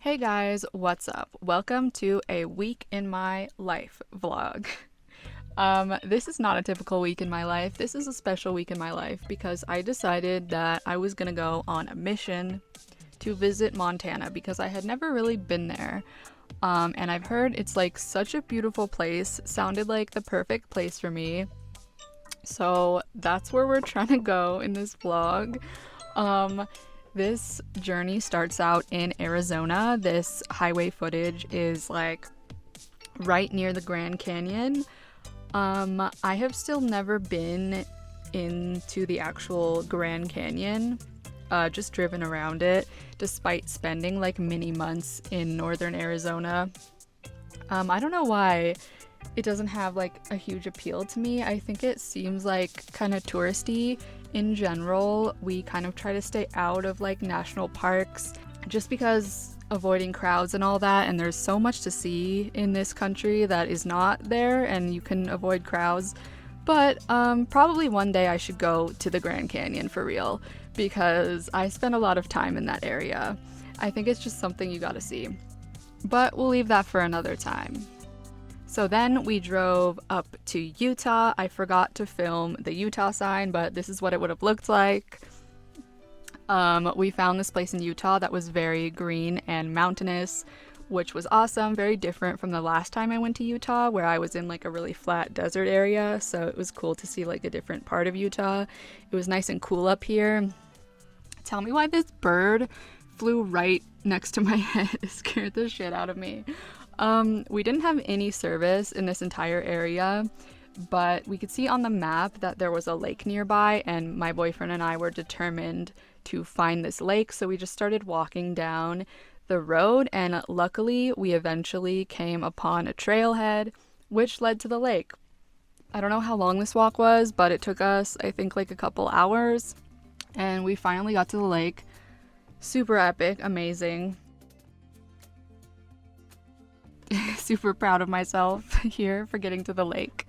Hey guys, what's up? Welcome to a week in my life vlog. This is not a typical week in my life. This is a special week in my life because I decided that I was gonna go on a mission to visit Montana because I had never really been there. And I've heard it's like such a beautiful place, sounded like the perfect place for me. So that's where we're trying to go in this vlog. Um, this journey starts out in Arizona. This highway footage is like right near the Grand Canyon. I have still never been into the actual Grand Canyon, just driven around it, despite spending like many months in northern Arizona. I don't know why it doesn't have like a huge appeal to me. I think it seems like kind of touristy. In general, we kind of try to stay out of like national parks just because avoiding crowds and all that, and there's so much to see in this country that is not there and you can avoid crowds. But probably one day I should go to the Grand Canyon for real because I spent a lot of time in that area. I think it's just something you gotta see. But we'll leave that for another time. So then we drove up to Utah. I forgot to film the Utah sign, but this is what it would have looked like. We found this place in Utah that was very green and mountainous, which was awesome, very different from the last time I went to Utah, where I was in like a really flat desert area, so it was cool to see like a different part of Utah. It was nice and cool up here. Tell me why this bird flew right next to my head. It scared the shit out of me. We didn't have any service in this entire area, but we could see on the map that there was a lake nearby, and my boyfriend and I were determined to find this lake, so we just started walking down the road, and luckily we eventually came upon a trailhead which led to the lake. I don't know how long this walk was, but it took us, I think, like a couple hours, and we finally got to the lake. Super epic, amazing. Super proud of myself here for getting to the lake.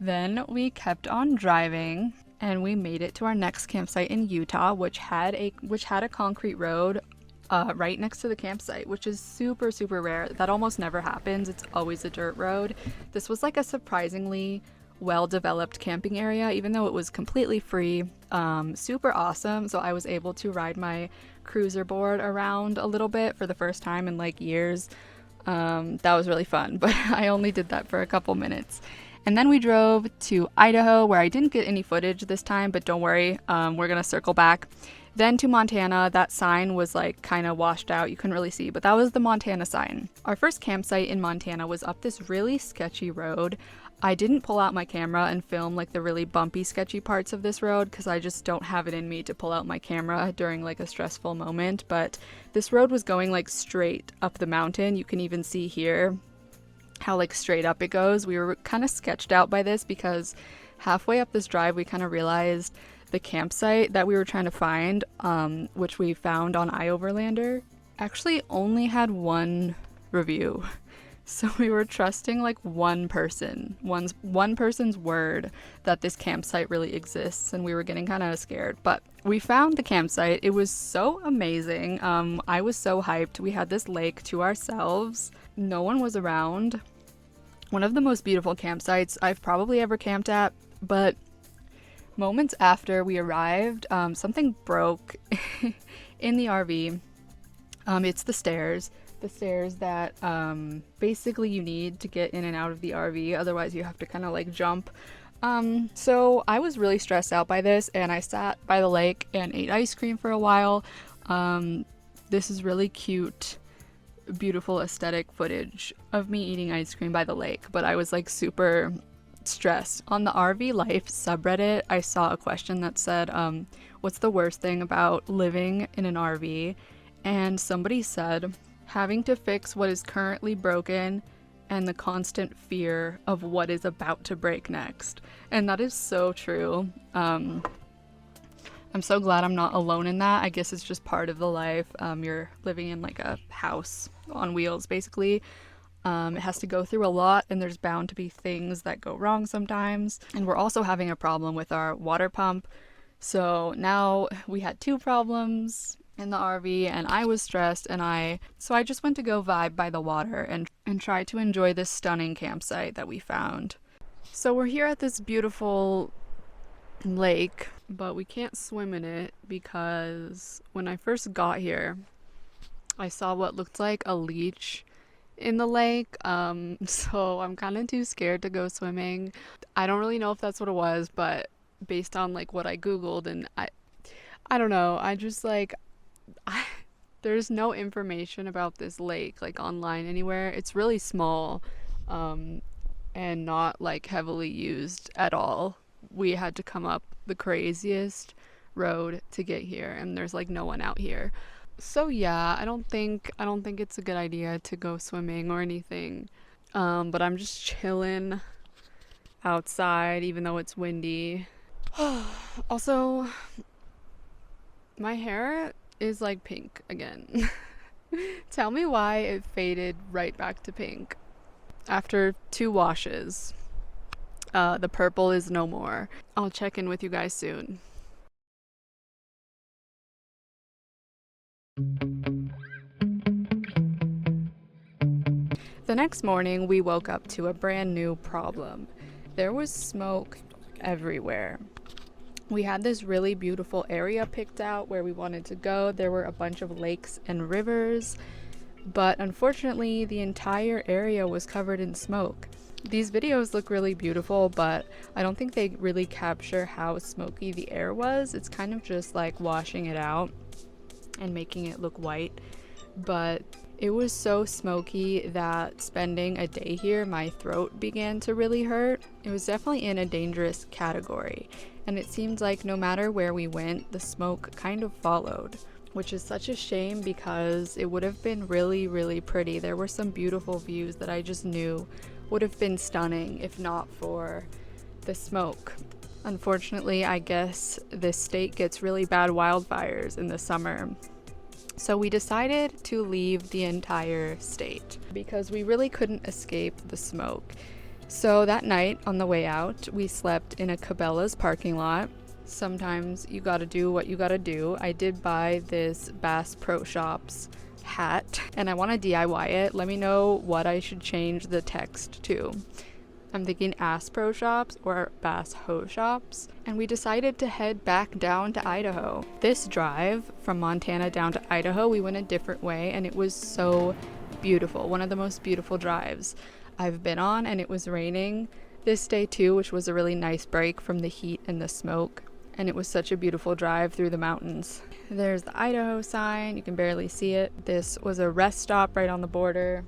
Then we kept on driving and we made it to our next campsite in Utah, which had a concrete road right next to the campsite, which is super rare. That almost never happens. It's always a dirt road. This was like a surprisingly well-developed camping area, even though it was completely free. Super awesome. So I was able to ride my cruiser board around a little bit for the first time in like years. That was really fun, but I only did that for a couple minutes. And then we drove to Idaho, where I didn't get any footage this time, but don't worry, we're gonna circle back. Then to Montana. That sign was like kind of washed out, you couldn't really see, but that was the Montana sign. Our first campsite in Montana was up this really sketchy road. I didn't pull out my camera and film like the really bumpy, sketchy parts of this road because I just don't have it in me to pull out my camera during like a stressful moment, but this road was going like straight up the mountain. You can even see here how like straight up it goes. We were kind of sketched out by this because halfway up this drive we kind of realized the campsite that we were trying to find, which we found on iOverlander, actually only had one review. So we were trusting like one person's word that this campsite really exists, and we were getting kind of scared. But we found the campsite. It was so amazing. I was so hyped. We had this lake to ourselves. No one was around. One of the most beautiful campsites I've probably ever camped at, but moments after we arrived, something broke in the RV. It's the stairs that basically you need to get in and out of the RV, otherwise you have to kind of like jump. So I was really stressed out by this, and I sat by the lake and ate ice cream for a while. This is really cute, beautiful aesthetic footage of me eating ice cream by the lake, but I was like super stressed. On the RV Life subreddit, I saw a question that said, what's the worst thing about living in an RV? And somebody said, having to fix what is currently broken and the constant fear of what is about to break next. And that is so true. I'm so glad I'm not alone in that. I guess it's just part of the life. You're living in like a house on wheels, basically. It has to go through a lot, and there's bound to be things that go wrong sometimes. And we're also having a problem with our water pump. So now we had two problems in the RV, and I was stressed, and so I just went to go vibe by the water and try to enjoy this stunning campsite that we found. So we're here at this beautiful lake, but we can't swim in it because when I first got here, I saw what looked like a leech in the lake. So I'm kind of too scared to go swimming. I don't really know if that's what it was, but based on like what I googled, and I don't know. I just like there's no information about this lake like online anywhere. It's really small, and not like heavily used at all. We had to come up the craziest road to get here, and there's like no one out here. So yeah, I don't think it's a good idea to go swimming or anything. But I'm just chilling outside even though it's windy. Also, my hair is like pink again. Tell me why it faded right back to pink after 2 washes. The purple is no more. I'll check in with you guys soon. The next morning, we woke up to a brand new problem. There was smoke everywhere. We had this really beautiful area picked out where we wanted to go. There were a bunch of lakes and rivers, but unfortunately, the entire area was covered in smoke. These videos look really beautiful, but I don't think they really capture how smoky the air was. It's kind of just like washing it out and making it look white. But it was so smoky that spending a day here, my throat began to really hurt. It was definitely in a dangerous category, and it seemed like no matter where we went, the smoke kind of followed, which is such a shame because it would have been really, really pretty. There were some beautiful views that I just knew would have been stunning if not for the smoke. Unfortunately, I guess this state gets really bad wildfires in the summer. So we decided to leave the entire state because we really couldn't escape the smoke. So that night on the way out, we slept in a Cabela's parking lot. Sometimes you gotta do what you gotta do. I did buy this Bass Pro Shops hat and I want to DIY it. Let me know what I should change the text to. I'm thinking Ass Pro Shops or Bass Ho Shops. And we decided to head back down to Idaho. This drive from Montana down to Idaho, we went a different way and it was so beautiful. One of the most beautiful drives I've been on, and it was raining this day too, which was a really nice break from the heat and the smoke. And it was such a beautiful drive through the mountains. There's the Idaho sign, you can barely see it. This was a rest stop right on the border,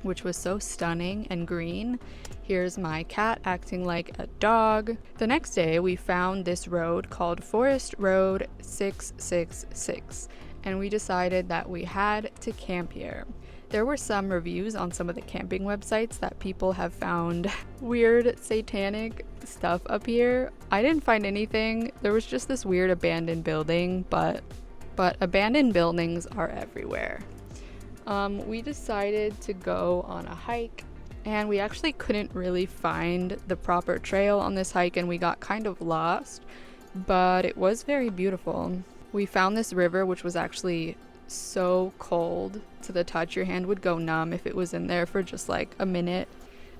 which was so stunning and green. Here's my cat acting like a dog. The next day, we found this road called Forest Road 666, and we decided that we had to camp here. There were some reviews on some of the camping websites that people have found weird satanic stuff up here. I didn't find anything. There was just this weird abandoned building, but abandoned buildings are everywhere. We decided to go on a hike, and we actually couldn't really find the proper trail on this hike, and we got kind of lost, but it was very beautiful. We found this river, which was actually so cold to the touch. Your hand would go numb if it was in there for just like a minute.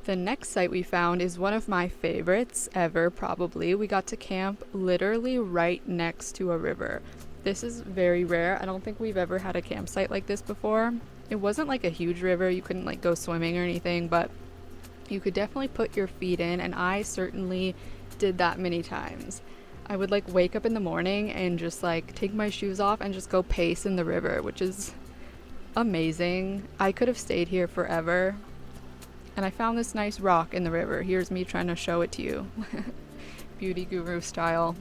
The next site we found is one of my favorites ever, probably. We got to camp literally right next to a river. This is very rare. I don't think we've ever had a campsite like this before. It wasn't like a huge river. You couldn't like go swimming or anything, but you could definitely put your feet in, and I certainly did that many times. I would like wake up in the morning and just like take my shoes off and just go pace in the river, which is amazing. I could have stayed here forever. And I found this nice rock in the river. Here's me trying to show it to you. Beauty guru style.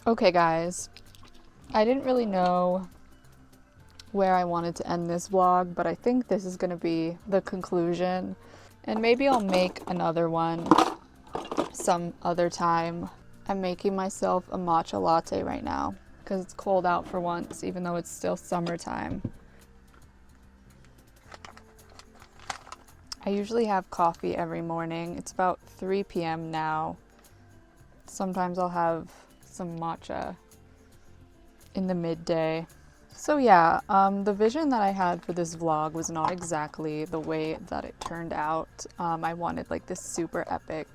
Okay guys, I didn't really know where I wanted to end this vlog, but I think this is gonna be the conclusion. And maybe I'll make another one some other time. I'm making myself a matcha latte right now because it's cold out for once, even though it's still summertime. I usually have coffee every morning. It's about 3 p.m. now. Sometimes I'll have some matcha in the midday. So yeah, the vision that I had for this vlog was not exactly the way that it turned out. I wanted like this super epic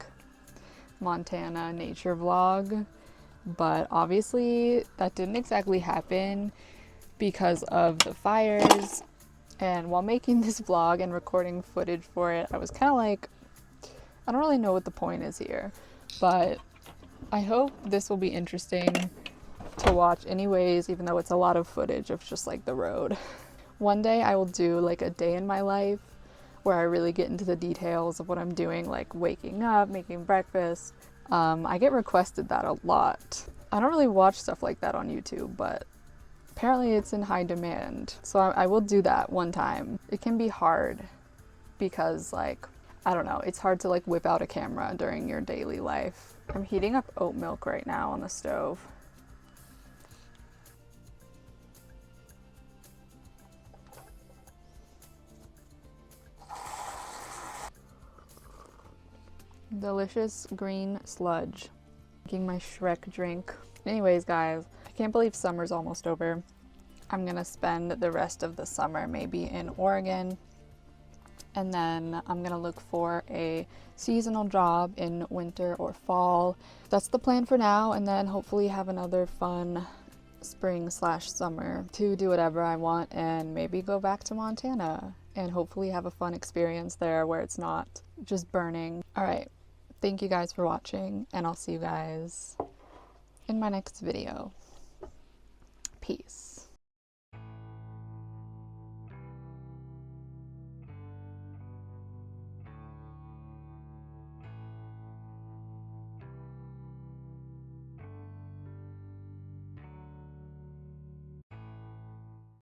Montana nature vlog, but obviously that didn't exactly happen because of the fires. And while making this vlog and recording footage for it, I was kind of like, I don't really know what the point is here, but I hope this will be interesting to watch anyways, even though it's a lot of footage of just like the road. One day I will do like a day in my life where I really get into the details of what I'm doing, like waking up, making breakfast. I get requested that a lot. I don't really watch stuff like that on YouTube, but apparently it's in high demand. So I will do that one time. It can be hard because like, I don't know, it's hard to like whip out a camera during your daily life. I'm heating up oat milk right now on the stove. Delicious green sludge. Making my Shrek drink. Anyways, guys, I can't believe summer's almost over. I'm gonna spend the rest of the summer maybe in Oregon, and then I'm gonna look for a seasonal job in winter or fall. That's the plan for now, and then hopefully have another fun spring/summer to do whatever I want and maybe go back to Montana and hopefully have a fun experience there where it's not just burning. All right. Thank you guys for watching, and I'll see you guys in my next video. Peace.